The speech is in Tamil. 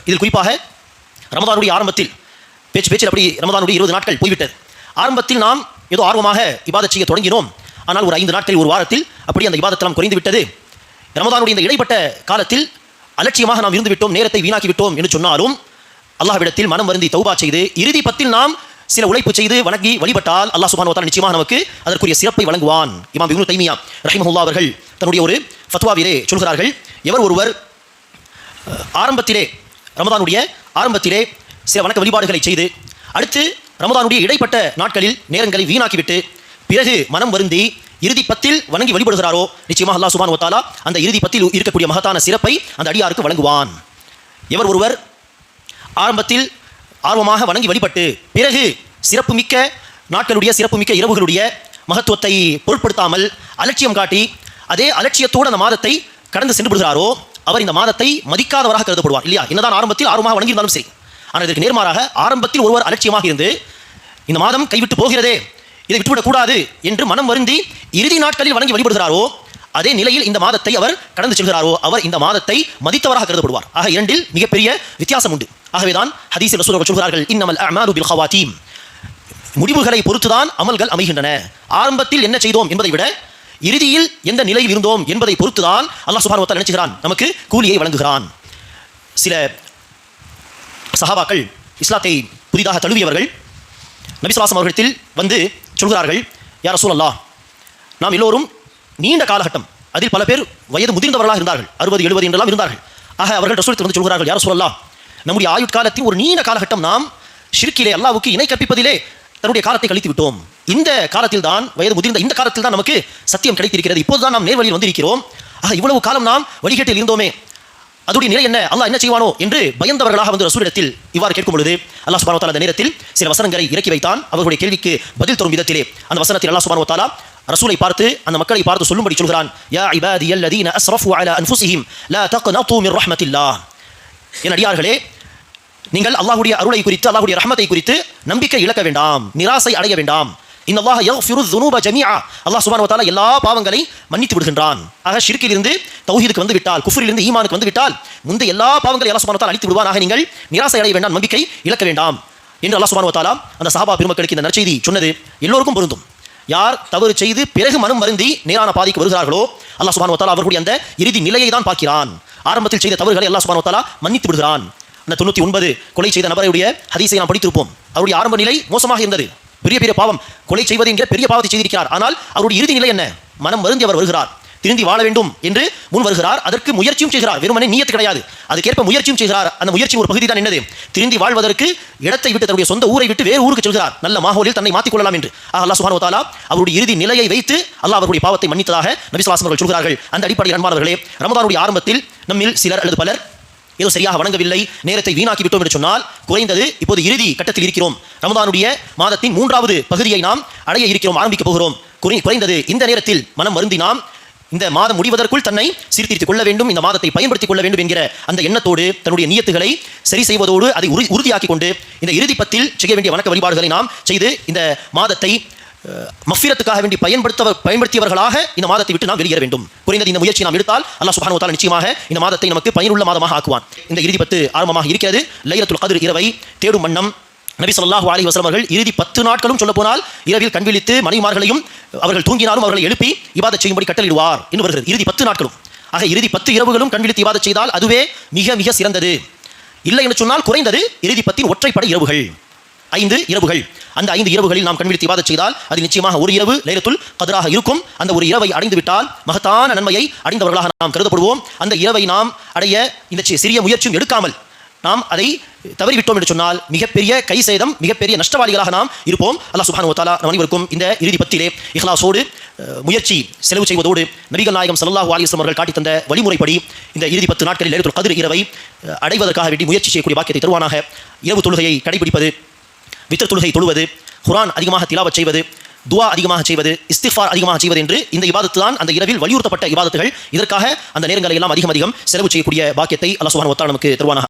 இதில் குறிப்பாக ரமதானுடைய ஆரம்பத்தில் பேச்சில் அப்படி ரமதானுடைய 20 நாட்கள் போய்விட்டது. ஆரம்பத்தில் நாம் ஏதோ ஆர்வமாக இபாதத் செய்ய தொடங்கினோம். ஆனால் ஒரு 5 நாட்கள் ஒரு வாரத்தில் அப்படி அந்த இபாதத்தெல்லாம் குறைந்து விட்டது. ரமதானுடைய இந்த இடைப்பட்ட காலத்தில் அலட்சியமாக நாம் இருந்து விட்டோம், நேரத்தை வீணாக்கி விட்டோம் என்று சொன்னாலும் அல்லாஹ்விடத்தில் மனம் வருந்தி தௌபா செய்து இறுதி 10 நாம் சில உழைப்பு செய்து வணங்கி வழிபட்டால் அல்லாஹ் சுப்ஹானஹு வ தஆலா நிச்சயமாக நமக்கு அதற்குரிய சிறப்பை வழங்குவான். இமாம் இப்னு தைமியா ரஹிமஹுல்லாஹ் அவர்கள் தன்னுடைய ஒரு ஃபத்வாவிலே சொல்கிறார்கள், எவர் ஒருவர் ஆரம்பத்திலே ரமதானுடைய ஆரம்பத்திலே சில வணக்க வழிபாடுகளை செய்து அடுத்து ரமதானுடைய இடைப்பட்ட நாட்களில் நேரங்களை வீணாக்கிவிட்டு பிறகு மனம் வருந்தி இறுதி 10 வணங்கி வழிபடுகிறாரோ நிச்சயமாக அல்லாஹ் சுப்ஹானஹு வ தஆலா அந்த இறுதி 10 இருக்கக்கூடிய மகத்தான சிறப்பை அந்த அடியாருக்கு வழங்குவான். எவர் ஒருவர் ஆரம்பத்தில் ஆர்வமாக வணங்கி வழிபட்டு பிறகு சிறப்புமிக்க நாட்களுடைய சிறப்புமிக்க இரவுகளுடைய மகத்துவத்தை பொருட்படுத்தாமல் அலட்சியம் காட்டி அதே அலட்சியத்தோடு அந்த மாதத்தை கடந்து சென்று விடுகிறாரோ அவர் இந்த மாதத்தை மதிக்காதவராக கருதப்படுவார். இல்லையா? என்னதான் ஆரம்பத்தில் ஆர்வமாக வணங்கியிருந்தாலும் சரி. ஆனால் இதற்கு நேர்மாறாக ஆரம்பத்தில் ஒருவர் அலட்சியமாக இருந்து இந்த மாதம் கைவிட்டு போகிறதே, இதை விட்டுவிடக்கூடாது என்று மனம் வருந்தி இறுதி நாட்களில் வணங்கி வழிபடுகிறாரோ அதே நிலையில் இந்த மாதத்தை அவர் கடந்து செல்கிறாரோ அவர் இந்த மாதத்தை மதித்தவராக கருதப்படுவார். ஆக இரண்டில் மிகப்பெரிய வித்தியாசம் உண்டு. ஆகவேதான் ஹதீஸில் ரசூலுல்லாஹ் சொல்கிறார்கள், இன்னமல் அஅமாலு பில் ஹவாத்தீம், முடிவுகளை பொறுத்துதான் அமல்கள் அமைகின்றன. ஆரம்பத்தில் என்ன செய்தோம் என்பதை விட இறுதியில் எந்த நிலையில் இருந்தோம் என்பதை பொறுத்துதான் அல்லாஹ் சுப்ஹானஹு வ தஆலா நினைச்சுகிறான், நமக்கு கூலியை வழங்குகிறான். சில சஹாபாக்கள் இஸ்லாத்தை புதிதாக தழுவியவர்கள் நபி ஸல்லல்லாஹு அலைஹி அவர்களிடத்தில் வந்து சொல்கிறார்கள், யா ரசூலல்லாஹ், நாம் எல்லோரும் நீண்ட காலகட்டம் அதில் பல பேர் வயது முதிர்ந்தவர்களாக இருந்தார்கள், 60 70 என்றெல்லாம் இருந்தார்கள். ஆக அவர்கள் ரசூலுல்லாஹ் வந்து சொல்கிறார்கள், யா ரசூலல்லாஹ், நம்முடைய ஆயுட்காலத்தின் ஒரு நீண்ட காலகட்டம் நாம் ஷிர்கிலே அல்லாஹ்வுக்கு இணை கற்பிப்பதிலே தன்னுடைய காலத்தை கழித்து விட்டோம். இந்த காலத்தில் தான் வயது முதிர்ந்த இந்த காலத்தில் தான் நமக்கு சத்தியம் கிடைத்திருக்கிறது, இப்போதுதான் நாம் நேர்வழியில் வந்திருக்கிறோம். ஆக இவ்வளவு காலம் நாம் வழிகேட்டில் இருந்தோமே, அதோடைய நிலை என்ன, அல்லாஹ் என்ன செய்வானோ என்று பயந்தவர்களாக வந்து ரசூலிடத்தில் இவ்வாறு கேட்கும் பொழுது அல்லாஹ் சுப்ஹானஹு வ தஆலா அந்த நேரத்தில் சில வசனங்களை இறக்கி வைத்தான். அவர்களுடைய கேள்விக்கு பதில் தரும் விதத்திலே அந்த வசனத்தில் அல்லாஹ் சுப்ஹானஹு வ தஆலா ரசூலை பார்த்து அந்த மக்களை பார்த்து சொல்லும்படி சொல்கிறான், யா இபாதியல்லதீன அஸ்ரஃபு அலா அன்ஃபுஸிஹிம் லா தக்னது மின் ரஹ்மத்தில்லாஹ், என் அடியார்களே, நீங்கள் அல்லாஹ்வுடைய அருளை குறித்து அல்லாஹ்வுடைய ரஹ்மத்தை குறித்து நம்பிக்கை இழக்க வேண்டாம், நிராசை அடைய வேண்டாம். இன்னல்லாஹ யக்ஃபிரு ذுனூப ஜமீஆ, அல்லாஹ் சுப்ஹானஹு வ தஆலா எல்லா பாவங்களை மன்னித்து விடுகின்றான். ஆக ஷிர்கிலிருந்து தௌஹீதுக்கு வந்து விட்டால், குஃப்ரிலிருந்து ஈமானுக்கு வந்து விட்டால் முந்தை எல்லா பாவங்களை அல்லாஹ் சுப்ஹானஹு வ தஆலா அழித்து விடுவான். ஆக நீங்கள் நிராசை அடைய வேண்டாம், நம்பிக்கை இழக்க வேண்டாம் என்று அல்லாஹ் சுப்ஹானஹு வ தஆலா அந்த சஹாபா பெருமக்களுக்கு இந்த நற்செய்தி சொன்னது எல்லோருக்கும் பொருந்தும். யார் தவறு செய்து பிறகு மனம் வருந்தி நேரான பாதைக்கு வருகிறார்களோ அல்லாஹ் சுப்ஹானஹு வ தஆலா அவர்களுடைய அந்த இறுதி நிலையை தான் பார்க்கிறான். ஆரம்பத்தில் செய்த தவறுகளை அல்லாஹ் சுப்ஹானஹு வ தஆலா மன்னித்து விடுகிறான். அந்த 99 கொலை செய்த நபருடைய ஹதீஸை நாம் படித்திருப்போம். அவருடைய ஆரம்ப நிலை மோசமாக இருந்தது, பெரிய பெரிய பாவம், கொலை செய்வது என்கிற பெரிய பாவத்தை செய்திருக்கிறார். ஆனால் அவருடைய இறுதி நிலை என்ன? மனம் வருந்தி அவர் வருகிறார், திருந்தி வாழ வேண்டும் என்று முன் வருகிறார். அதற்கு முயற்சியும் செய்கிறார், வெறுமனே நியத்து கிடையாது, அதுக்கேற்ப முயற்சியும் செய்கிறார். அந்த முயற்சி ஒரு பகுதி தான் என்னது? திருந்தி வாழ்வதற்கு இடத்தை விட்டு தன்னுடைய சொந்த ஊரை விட்டு வேறு ஊருக்கு செல்கிறார், நல்ல மாஹோலில் தன்னை மாற்றிக் கொள்ளலாம் என்று. அல்லாஹ் சுப்ஹானஹு வ தஆலா அவருடைய இறுதி நிலையை வைத்து அல்லாஹ் அவருடைய பாவத்தை மன்னித்ததாக நபி ஸல்லல்லாஹு அலைஹி வஸல்லம் சொல்கிறார்கள். அந்த அடிப்படையில் அன்பானவர்களே, ரமதானுடைய ஆரம்பத்தில் நம்மில் சிலர் அல்லது பலர் ஏதோ சரியாக வணங்கவில்லை, நேரத்தை வீணாக்கி விட்டோம் என்று சொன்னால் குறைந்தது இப்போது இறுதி கட்டத்தில் இருக்கிறோம், ரமதானுடைய மாதத்தின் 3வது பகுதியை நாம் அடைய இருக்கிறோம், ஆரம்பிக்க போகிறோம். குறைந்தது இந்த நேரத்தில் மனம் வருந்தி நாம் இந்த மாதம் முடிவதற்குள் தன்னை சீர்திருத்திக் கொள்ள வேண்டும், இந்த மாதத்தை பயன்படுத்திக் கொள்ள வேண்டும் என்கிற அந்த எண்ணத்தோடு தன்னுடைய நியத்துகளை சரி செய்வதோடு அதை உறுதியாக்கிக் கொண்டு இந்த இறுதி 10 செய்ய வேண்டிய வணக்க வழிபாடுகளை நாம் செய்து இந்த மாதத்தை மஃபிரத்துக்காக வேண்டி பயன்படுத்தியவர்களாக இந்த மாதத்தை விட்டு நாம் வெளியேற வேண்டும். குறைந்தது இந்த முயற்சி நாம் எடுத்தால் அல்லாஹ் சுப்ஹானஹு வ தஆலா நிச்சயமாக இந்த மாதத்தை நமக்கு பயனுள்ள மாதமாக ஆக்குவான். இந்த இறுதி 10 ஆரம்பமாக இருக்கிறது. லைலத்துல் கத்ர் இரவை தேடும் வண்ணம் நபி ஸல்லல்லாஹு அலைஹி வஸல்லம் அவர்கள் இறுதி 10 நாட்களும் சொல்ல போனால் இரவில் கண்விழித்து மனைவிமார்களையும் அவர்கள் தூங்கினாலும் அவர்களை எழுப்பி இபாதத் செய்யும்படி கட்டளையிடுவார் என்று வருகிறது. இறுதி 10 நாட்களும். ஆக இறுதி 10 இரவுகளும் கண்விழித்து இபாதத் செய்தால் அதுவே மிக மிக சிறந்தது. இல்லை என்று சொன்னால் குறைந்தது இறுதி 10 ஒற்றைப்படை இரவுகள், 5 இரவுகள், அந்த 5 இரவுகளில் நாம் கண்விழித்து இபாதத் செய்தால் அது நிச்சயமாக ஒரு இரவு லைலத்துல் கத்ராக இருக்கும். அந்த ஒரு இரவை அடைந்து விட்டால் மகத்தான நன்மையை அடைந்தவர்களாக நாம் கருதப்படுவோம். அந்த இரவை நாம் அடைய இந்த சிறிய முயற்சியும் எடுக்காமல் நாம் அதை தவறிவிட்டோம் என்று சொன்னால் மிகப்பெரிய கை சேதம், மிகப்பெரிய நஷ்டவாளிகளாக நாம் இருப்போம். அல்லாஹ் சுப்ஹானஹு வ தஆலா நம் அனைவருக்கும் இந்த இறுதி 10 இஹ்லாஸோடு முயற்சி செலவு செய்வதோடு நபிகள் நாயகம் ஸல்லல்லாஹு அலைஹி வஸல்லம் அவர்கள் காட்டி தந்த வழிமுறைப்படி இந்த இறுதி 10 நாட்களில் லைலத்துல் கத்ர் இரவை அடைவதற்காக வேண்டி முயற்சி செய்யக்கூடிய பாக்கியத்தை தருவானாக. இரவு தொழுகையை கடைபிடிப்பது, வித்ர் தொழுகை தொழுவது, குர்ஆன் அதிகமாக திலாவத் செய்வது, துஆ அதிகமாக செய்வது, இஸ்திக்ஃபார் அதிகமாக செய்வது என்று இந்த இபாதத்து தான் அந்த இரவில் வலியுறுத்தப்பட்ட இபாதத்துகள். இதற்காக அந்த நேரங்களை எல்லாம் அதிகம் செலவு செய்யக்கூடிய பாக்கியத்தை அல்லாஹ் சுப்ஹானஹு வ தஆலா நமக்கு தருவானாக.